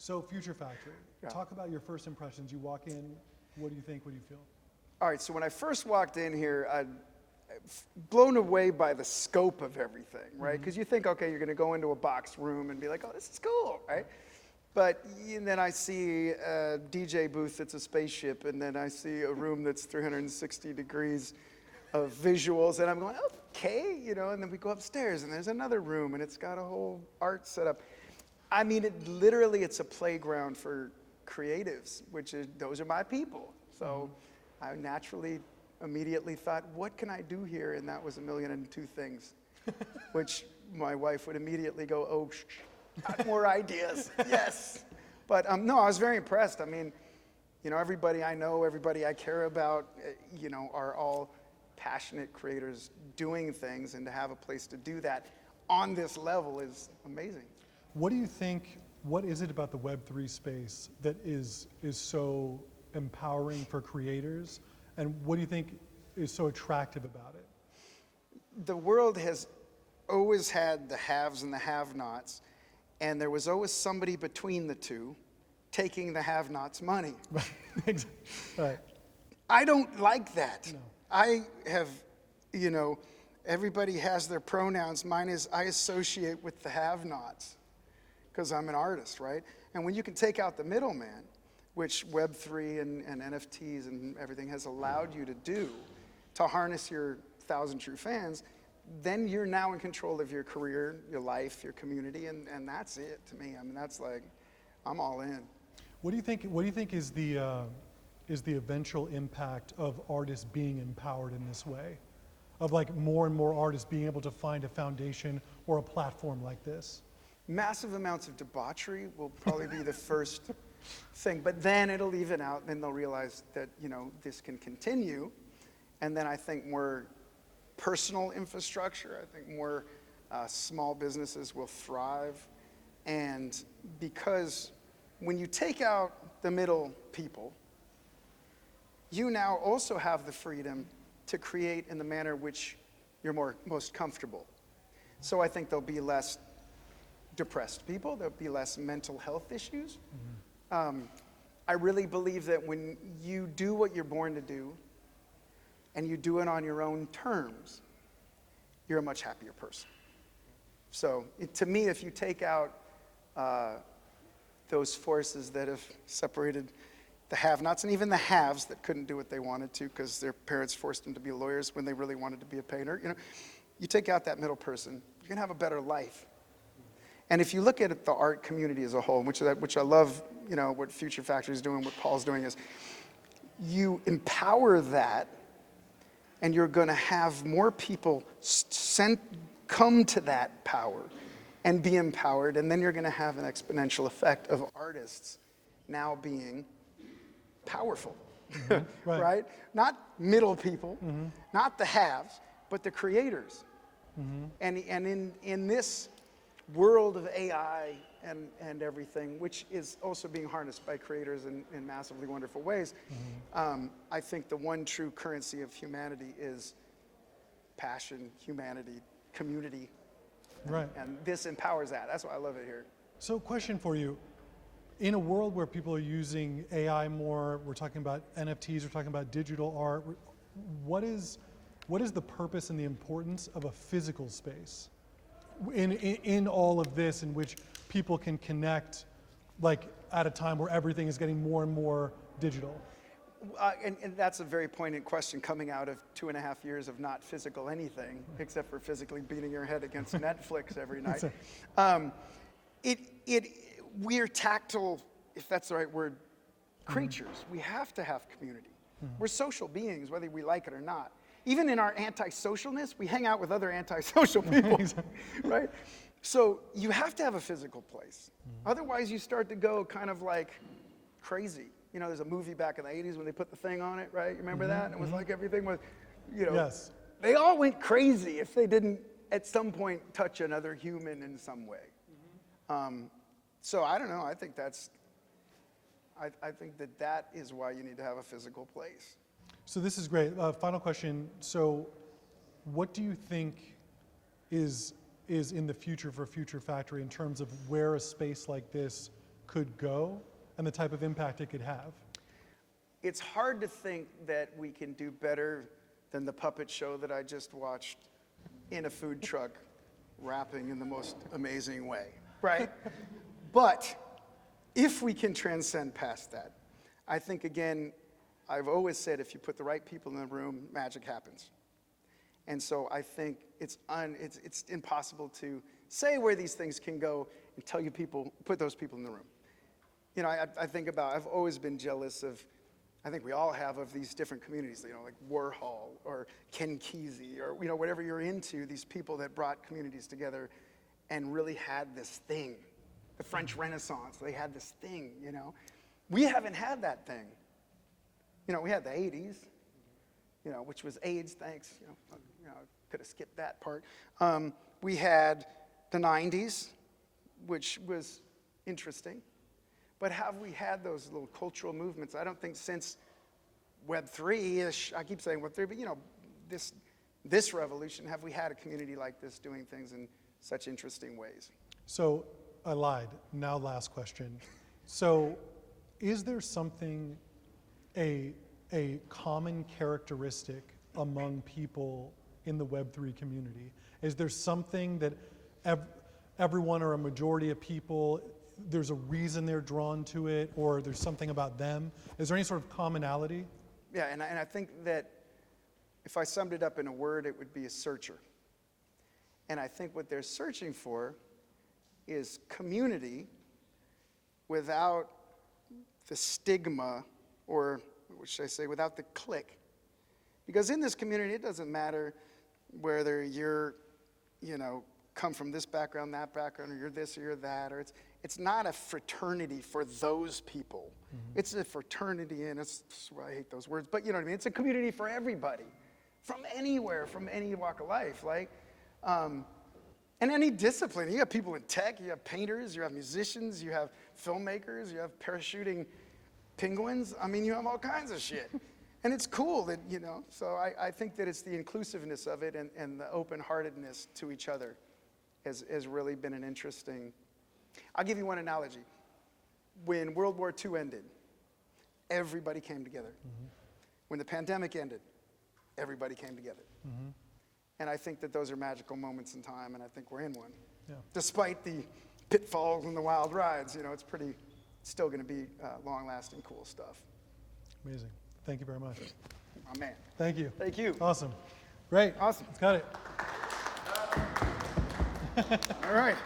So Future Factory, Yeah. talk about your first impressions. You walk in, what do you think, what do you feel? All right, so when I first walked in here, I blown away by the scope of everything, right? Because you think, okay, you're going to go into a box room and be like, oh, this is cool, right? But and then I see a DJ booth that's a spaceship, and then I see a room that's 360 degrees of visuals, and I'm going, okay, you know, and then we go upstairs, and there's another room, and it's got a whole art setup. I mean, it's a playground for creatives, which is, those are my people. So I naturally immediately thought, what can I do here? And that was 1,000,002 things, which my wife would immediately go, oh, got more ideas, yes. But no, I was very impressed. I mean, you know, everybody I know, everybody I care about, you know, are all passionate creators doing things, and to have a place to do that on this level is amazing. What do you think, what is it about the Web3 space that is so empowering for creators? And what do you think is so attractive about it? The world has always had the haves and the have-nots, and there was always somebody between the two taking the have-nots' money. Right. I don't like that. No. I have, you know, everybody has their pronouns. Mine is I associate with the have-nots because I'm an artist, right? And when you can take out the middleman, which Web3 and NFTs and everything has allowed you to do, to harness your 1,000 true fans, then you're now in control of your career, your life, your community, and that's it to me. I mean, that's like, I'm all in. What do you think is the eventual impact of artists being empowered in this way? Of like more and more artists being able to find a foundation or a platform like this? Massive amounts of debauchery will probably be the first thing, but then it'll even out, and they'll realize that, you know, this can continue, and then I think more personal infrastructure, I think more small businesses will thrive, and because when you take out the middle people, you now also have the freedom to create in the manner which you're most comfortable. So I think there'll be less depressed people, there'll be less mental health issues. I really believe that when you do what you're born to do, and you do it on your own terms, you're a much happier person. So to me, if you take out those forces that have separated the have-nots and even the haves that couldn't do what they wanted to because their parents forced them to be lawyers when they really wanted to be a painter, you know, you take out that middle person, you're gonna have a better life. And if you look at the art community as a whole, which I love, you know, what Future Factory is doing, what Paul's doing is, you empower that, and you're going to have more people come to that power and be empowered, and then you're going to have an exponential effect of artists now being powerful, right? Not middle people, not the haves, but the creators. And in this world of AI and everything, which is also being harnessed by creators in massively wonderful ways, I think the one true currency of humanity is passion, humanity, community. Right. And this empowers that. That's why I love it here. So question for you. In a world where people are using AI more, we're talking about NFTs, we're talking about digital art, what is the purpose and the importance of a physical space in all of this, in which people can connect, like at a time where everything is getting more and more digital? And that's a very poignant question coming out of 2.5 years of not physical anything, except for physically beating your head against Netflix every night. We're tactile, if that's the right word, creatures. We have to have community. We're social beings, whether we like it or not. Even in our antisocialness, we hang out with other antisocial people, right? So you have to have a physical place. Otherwise, you start to go kind of like crazy. You know, there's a movie back in the 80s when they put the thing on it, right? You remember that? And it was like everything was, you know, Yes. They all went crazy if they didn't at some point touch another human in some way. So I don't know, I think I think that is why you need to have a physical place. So this is great. Final question. So what do you think is in the future for Future Factory in terms of where a space like this could go and the type of impact it could have? It's hard to think that we can do better than the puppet show that I just watched in a food truck, rapping in the most amazing way, right? But if we can transcend past that, I think, again, I've always said if you put the right people in the room, magic happens. And so I think it's impossible to say where these things can go until you put those people in the room. You know, I think about, I've always been jealous of, I think we all have, of these different communities, you know, like Warhol or Ken Kesey or, you know, whatever you're into, these people that brought communities together and really had this thing. The French Renaissance, they had this thing, you know. We haven't had that thing. You know, we had the 80s, you know, which was AIDS, thanks, you know, could have skipped that part. We had the 90s, which was interesting. But have we had those little cultural movements? I don't think since Web 3-ish, I keep saying Web 3, but you know, this revolution, have we had a community like this doing things in such interesting ways? So I lied. Now last question. So is there something, a common characteristic among people in the Web3 community? Is there something that everyone or a majority of people, there's a reason they're drawn to it, or there's something about them? Is there any sort of commonality? Yeah, and I think that if I summed it up in a word, it would be a searcher. And I think what they're searching for is community without the stigma, or what should I say, without the clique. Because in this community, it doesn't matter whether you're, you know, come from this background, that background, or you're this or you're that, or it's not a fraternity for those people. Mm-hmm. It's a fraternity, and it's why I hate those words, but you know what I mean? It's a community for everybody, from anywhere, from any walk of life, like, and any discipline. You have people in tech, you have painters, you have musicians, you have filmmakers, you have parachuting penguins. I mean, you have all kinds of shit. And it's cool that, you know, so I think that it's the inclusiveness of it and the open-heartedness to each other has really been an interesting. I'll give you one analogy. When World War II ended, everybody came together. Mm-hmm. When the pandemic ended, everybody came together. Mm-hmm. And I think that those are magical moments in time, and I think we're in one. Yeah. Despite the pitfalls and the wild rides, you know, it's still going to be long-lasting, cool stuff. Amazing. Thank you very much. My man. Thank you. Thank you. Awesome. Great. Awesome. Got it. All right.